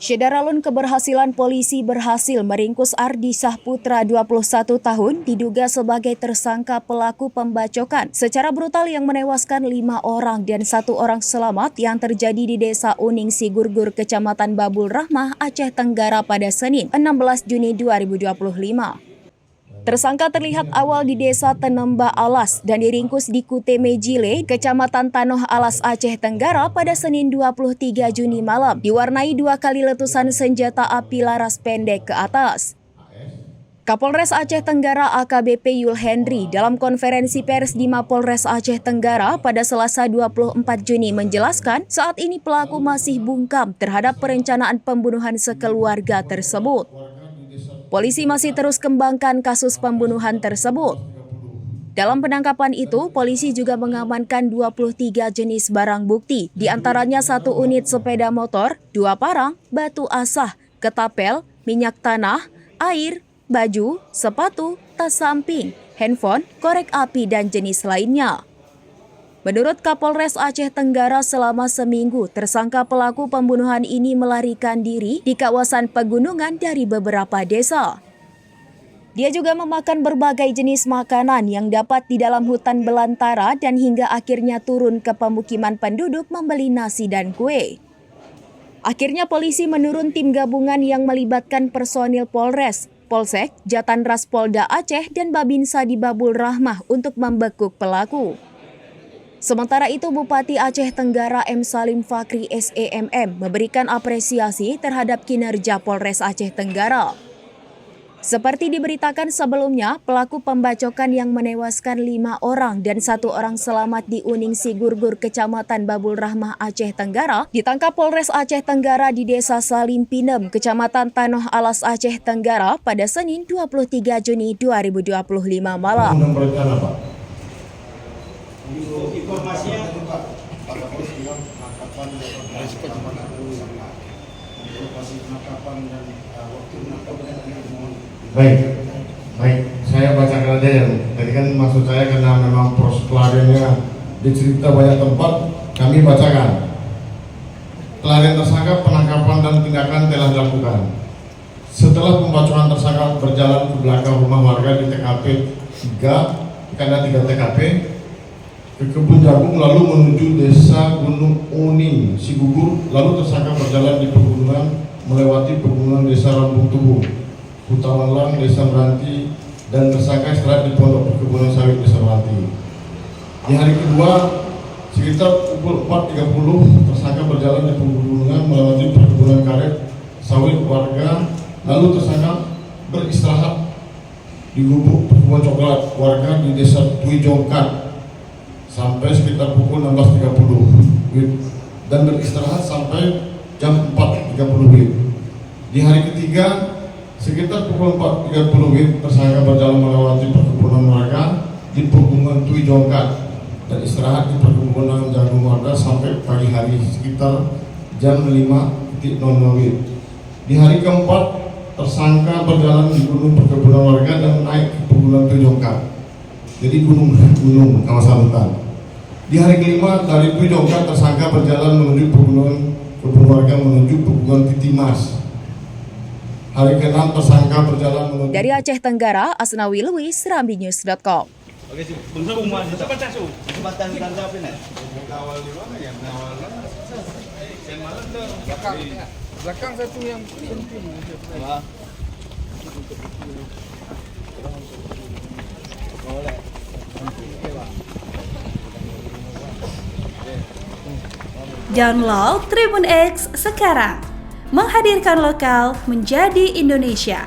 Syederalun keberhasilan polisi berhasil meringkus Ardi Sahputra 21 tahun diduga sebagai tersangka pelaku pembacokan secara brutal yang menewaskan 5 orang dan 1 orang selamat yang terjadi di Desa Uning Sigurgur, Kecamatan Babul Rahmah, Aceh Tenggara pada Senin 16 Juni 2025. Tersangka terlihat awal di Desa Tenemba Alas dan diringkus di Kute Mejile, Kecamatan Tanoh Alas, Aceh Tenggara pada Senin 23 Juni malam, diwarnai 2 kali letusan senjata api laras pendek ke atas. Kapolres Aceh Tenggara AKBP Yul Henry dalam konferensi pers di Mapolres Aceh Tenggara pada Selasa 24 Juni menjelaskan saat ini pelaku masih bungkam terhadap perencanaan pembunuhan sekeluarga tersebut. Polisi masih terus kembangkan kasus pembunuhan tersebut. Dalam penangkapan itu, polisi juga mengamankan 23 jenis barang bukti, diantaranya 1 unit sepeda motor, 2 parang, batu asah, ketapel, minyak tanah, air, baju, sepatu, tas samping, handphone, korek api, dan jenis lainnya. Menurut Kapolres Aceh Tenggara, selama seminggu, tersangka pelaku pembunuhan ini melarikan diri di kawasan pegunungan dari beberapa desa. Dia juga memakan berbagai jenis makanan yang dapat di dalam hutan belantara dan hingga akhirnya turun ke pemukiman penduduk membeli nasi dan kue. Akhirnya polisi menurun tim gabungan yang melibatkan personil Polres, Polsek, Jatanras Polda Aceh, dan Babinsa di Babul Rahmah untuk membekuk pelaku. Sementara itu, Bupati Aceh Tenggara M. Salim Fakri SEMM memberikan apresiasi terhadap kinerja Polres Aceh Tenggara. Seperti diberitakan sebelumnya, pelaku pembacokan yang menewaskan 5 orang dan 1 orang selamat di Uning Sigurgur, Kecamatan Babul Rahmah, Aceh Tenggara, ditangkap Polres Aceh Tenggara di Desa Salim Pinem, Kecamatan Tanoh Alas, Aceh Tenggara pada Senin 23 Juni 2025 malam. Informasinya baik, saya bacakan aja ya. Tadi kan maksud saya karena memang proses pelariannya dicerita banyak tempat, kami bacakan. Pelarian tersangka, penangkapan dan tindakan telah dilakukan. Setelah pembacokan tersangka berjalan ke belakang rumah warga di TKP 3, karena 3 TKP, ke Kebun Jagung lalu menuju Desa Gunung Uning Sigurgur, lalu tersangka berjalan di pegunungan melewati pegunungan Desa Rambung Tubuh, Hutan Lelang, Desa Meranti, dan tersangka istirahat di Pondok Perkebunan Sawit Desa Meranti. Di hari kedua sekitar pukul 4.30 tersangka berjalan di pegunungan melewati perkebunan karet sawit warga, lalu tersangka beristirahat di gubuk perkebunan coklat warga di Desa Tui Jongkat sampai sekitar pukul 16.30 dan beristirahat sampai jam 4.30. Di hari ketiga sekitar pukul 4.30 tersangka berjalan melewati perkebunan warga di pegunungan Tui Jongkat dan istirahat di perkebunan jagung warga sampai pagi hari sekitar jam 5.00. Di hari keempat tersangka berjalan di gunung perkebunan warga dan naik ke pegunungan Tui Jongkat, jadi gunung kawasan hutan. Di hari kelima dari Tui Jongkat tersangka berjalan menuju pegunungan warga menuju pegunungan Titimas. Hari ke-6 tersangka berjalan menuju. Dari Aceh Tenggara, Asnawi Lewis, SerambiNews.com. Oke, jembatan Gandapi nih. Awal di mana ya? Belakang satu yang penting. Boleh. Download Tribun X sekarang, menghadirkan lokal menjadi Indonesia.